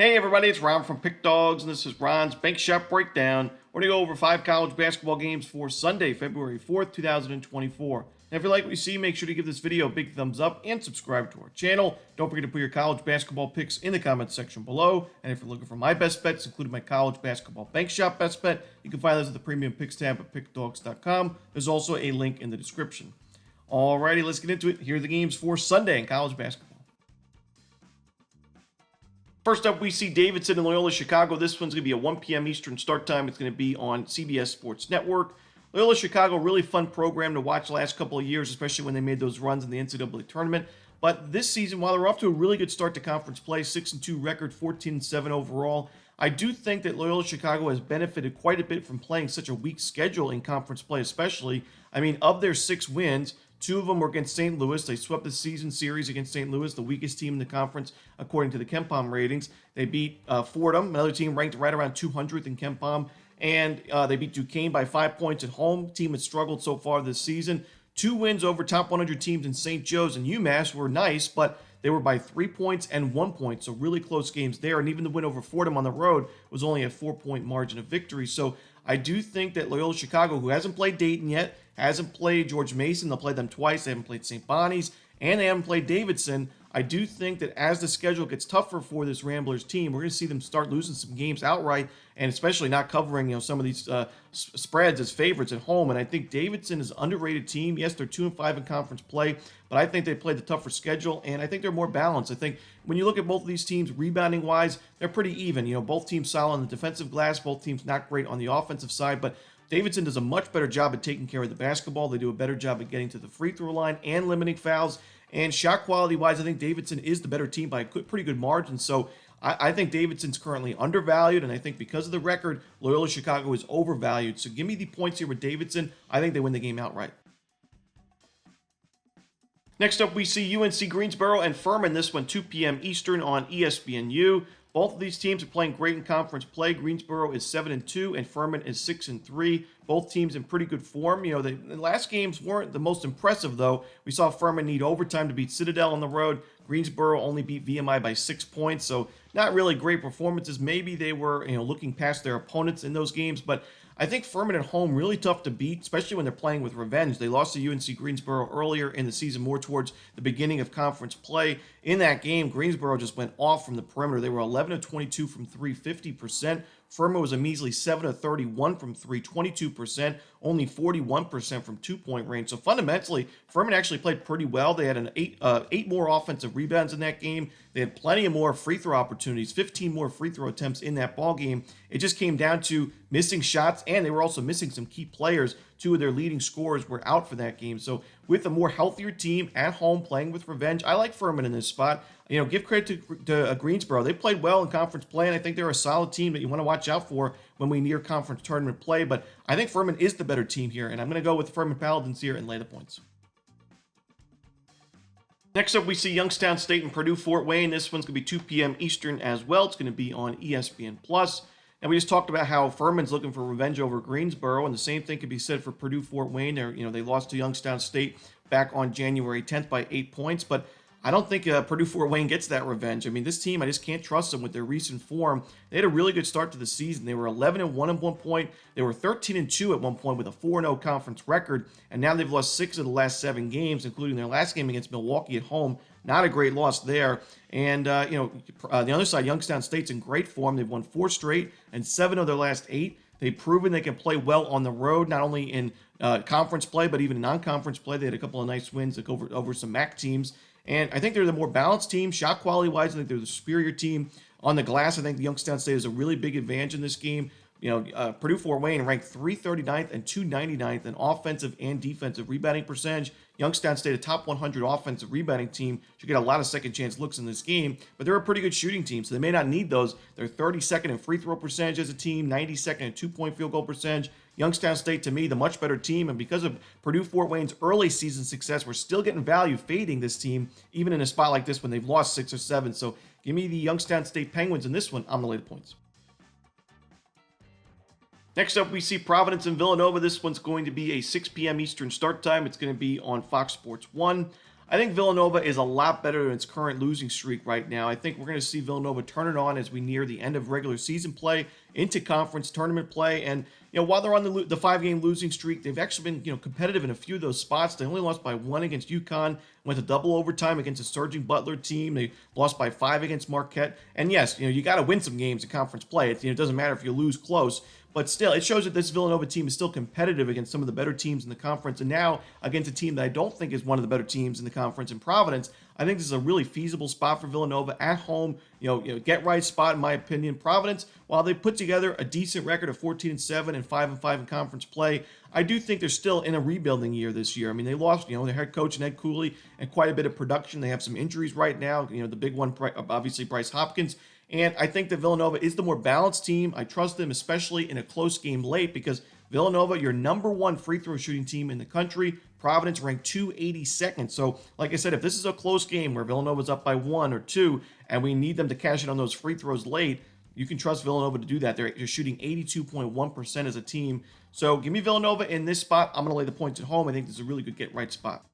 Hey everybody, it's Ron from Pick Dawgz, and this is Ron's Bank Shot Breakdown. We're going to go over 5 college basketball games for Sunday, February 4th, 2024. And if you like what you see, make sure to give this video a big thumbs up and subscribe to our channel. Don't forget to put your college basketball picks in the comments section below. And if you're looking for my best bets, including my college basketball bank shop best bet, you can find those at the premium picks tab at pickdawgz.com. There's also a link in the description. Alrighty, let's get into it. Here are the games for Sunday in college basketball. First up, we see Davidson and Loyola Chicago. This one's going to be a 1 p.m. Eastern start time. It's going to be on CBS Sports Network. Loyola Chicago, really fun program to watch the last couple of years, especially when they made those runs in the NCAA tournament. But this season, while they're off to a really good start to conference play, 6-2 record, 14-7 overall, I do think that Loyola Chicago has benefited quite a bit from playing such a weak schedule in conference play, especially. I mean, of their 6 wins, 2 of them were against St. Louis. They swept the season series against St. Louis, the weakest team in the conference, according to the KenPom ratings. They beat Fordham, another team ranked right around 200th in KenPom, and they beat Duquesne by 5 points at home. Team has struggled so far this season. 2 wins over top 100 teams in St. Joe's and UMass were nice, but they were by 3 points and 1 point, so really close games there. And even the win over Fordham on the road was only a 4-point margin of victory. So I do think that Loyola Chicago, who hasn't played Dayton yet, hasn't played George Mason, they'll play them twice. They haven't played St. Bonnie's, and they haven't played Davidson. I do think that as the schedule gets tougher for this Ramblers team, we're going to see them start losing some games outright, and especially not covering some of these spreads as favorites at home. And I think Davidson is an underrated team. Yes, they're 2-5 in conference play, but I think they play the tougher schedule, and I think they're more balanced. I think when you look at both of these teams, rebounding-wise, they're pretty even. Both teams solid on the defensive glass, both teams not great on the offensive side, but Davidson does a much better job at taking care of the basketball. They do a better job at getting to the free throw line and limiting fouls. And shot quality-wise, I think Davidson is the better team by a pretty good margin. So I think Davidson's currently undervalued, and I think because of the record, Loyola Chicago is overvalued. So give me the points here with Davidson. I think they win the game outright. Next up, we see UNC Greensboro and Ferman. This one, 2 p.m. Eastern on ESPNU. Both of these teams are playing great in conference play. Greensboro is 7-2, and Ferman is 6-3. Both teams in pretty good form. The last games weren't the most impressive, though. We saw Ferman need overtime to beat Citadel on the road. Greensboro only beat VMI by 6 points, so not really great performances. Maybe they were, looking past their opponents in those games, but I think Ferman at home really tough to beat, especially when they're playing with revenge. They lost to UNC Greensboro earlier in the season, more towards the beginning of conference play. In that game, Greensboro just went off from the perimeter. They were 11-22 from 3, 50%. Ferman was a measly 7-31 from 3, 22%, only 41% from 2-point range. So fundamentally, Ferman actually played pretty well. They had an 8 more offensive rebounds in that game. They had plenty of more free throw opportunities, 15 more free throw attempts in that ball game. It just came down to missing shots, and they were also missing some key players. 2 of their leading scorers were out for that game. So with a more healthier team at home playing with revenge, I like Ferman in this spot. Give credit to Greensboro. They played well in conference play, and I think they're a solid team that you want to watch out for when we near conference tournament play. But I think Ferman is the better team here, and I'm going to go with Ferman Paladins here and lay the points. Next up, we see Youngstown State and Purdue Fort Wayne. This one's going to be 2 p.m. Eastern as well. It's going to be on ESPN+. And we just talked about how Ferman's looking for revenge over Greensboro, and the same thing could be said for Purdue Fort Wayne. They lost to Youngstown State back on January 10th by 8 points, but I don't think Purdue Fort Wayne gets that revenge. I mean, this team, I just can't trust them with their recent form. They had a really good start to the season. They were 11-1 at one point. They were 13-2 at one point with a 4-0 conference record, and now they've lost 6 of the last 7 games, including their last game against Milwaukee at home. Not a great loss there. And, the other side, Youngstown State's in great form. They've won 4 straight and 7 of their last 8. They've proven they can play well on the road, not only in conference play, but even in non-conference play. They had a couple of nice wins over some MAC teams. And I think they're the more balanced team. Shot quality-wise, I think they're the superior team. On the glass, I think the Youngstown State has a really big advantage in this game. Purdue Fort Wayne ranked 339th and 299th in offensive and defensive rebounding percentage. Youngstown State, a top 100 offensive rebounding team, should get a lot of second-chance looks in this game, but they're a pretty good shooting team, so they may not need those. They're 32nd in free throw percentage as a team, 92nd in 2-point field goal percentage. Youngstown State, to me, the much better team, and because of Purdue Fort Wayne's early season success, we're still getting value fading this team, even in a spot like this when they've lost 6 or 7. So give me the Youngstown State Penguins in this one. I'm going to lay the points. Next up, we see Providence and Villanova. This one's going to be a 6 p.m. Eastern start time. It's going to be on Fox Sports 1. I think Villanova is a lot better than its current losing streak right now. I think we're going to see Villanova turn it on as we near the end of regular season play into conference tournament play. And, while they're on the 5-game losing streak, they've actually been, competitive in a few of those spots. They only lost by 1 against UConn, went to double overtime against a surging Butler team. They lost by 5 against Marquette. And yes, you got to win some games in conference play. It doesn't matter if you lose close. But still, it shows that this Villanova team is still competitive against some of the better teams in the conference. And now, against a team that I don't think is one of the better teams in the conference in Providence, I think this is a really feasible spot for Villanova at home. Get right spot, in my opinion. Providence, while they put together a decent record of 14-7 and 5-5 in conference play, I do think they're still in a rebuilding year this year. I mean, they lost, their head coach, Ned Cooley, and quite a bit of production. They have some injuries right now. The big one, obviously, Bryce Hopkins. And I think that Villanova is the more balanced team. I trust them, especially in a close game late, because Villanova, your #1 free throw shooting team in the country. Providence ranked 282nd. So, like I said, if this is a close game where Villanova's up by 1 or 2, and we need them to cash in on those free throws late, you can trust Villanova to do that. They're shooting 82.1% as a team. So, give me Villanova in this spot. I'm going to lay the points at home. I think this is a really good get-right spot.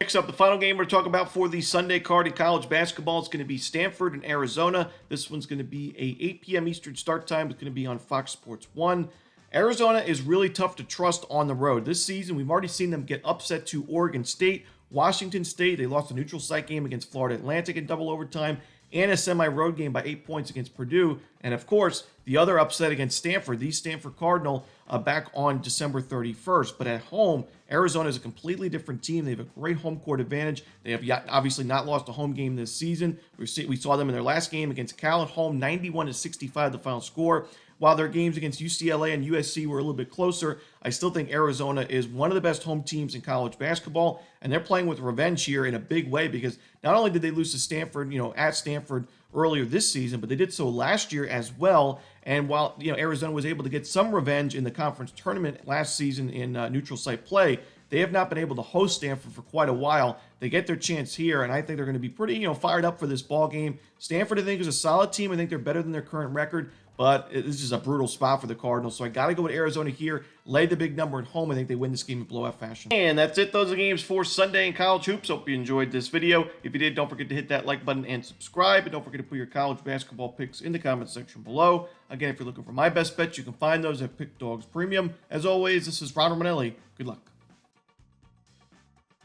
Next up, the final game we're talking about for the Sunday card in college basketball is going to be Stanford and Arizona. This one's going to be a 8 p.m. Eastern start time. It's going to be on Fox Sports 1. Arizona is really tough to trust on the road. This season, we've already seen them get upset to Oregon State, Washington State. They lost a neutral site game against Florida Atlantic in double overtime, and a semi-road game by 8 points against Purdue. And, of course, the other upset against Stanford, the Stanford Cardinal, back on December 31st. But at home, Arizona is a completely different team. They have a great home court advantage. They have obviously not lost a home game this season. We saw them in their last game against Cal at home, 91-65 the final score. While their games against UCLA and USC were a little bit closer, I still think Arizona is one of the best home teams in college basketball, and they're playing with revenge here in a big way because not only did they lose to Stanford, at Stanford earlier this season, but they did so last year as well. And while Arizona was able to get some revenge in the conference tournament last season in neutral site play, they have not been able to host Stanford for quite a while. They get their chance here, and I think they're going to be pretty fired up for this ball game. Stanford, I think, is a solid team. I think they're better than their current record. But this is a brutal spot for the Cardinals, so I got to go with Arizona here. Lay the big number at home. I think they win this game in blowout fashion. And that's it. Those are the games for Sunday in college hoops. Hope you enjoyed this video. If you did, don't forget to hit that like button and subscribe. And don't forget to put your college basketball picks in the comments section below. Again, if you're looking for my best bets, you can find those at Pick Dawgz Premium. As always, this is Romanelli. Good luck.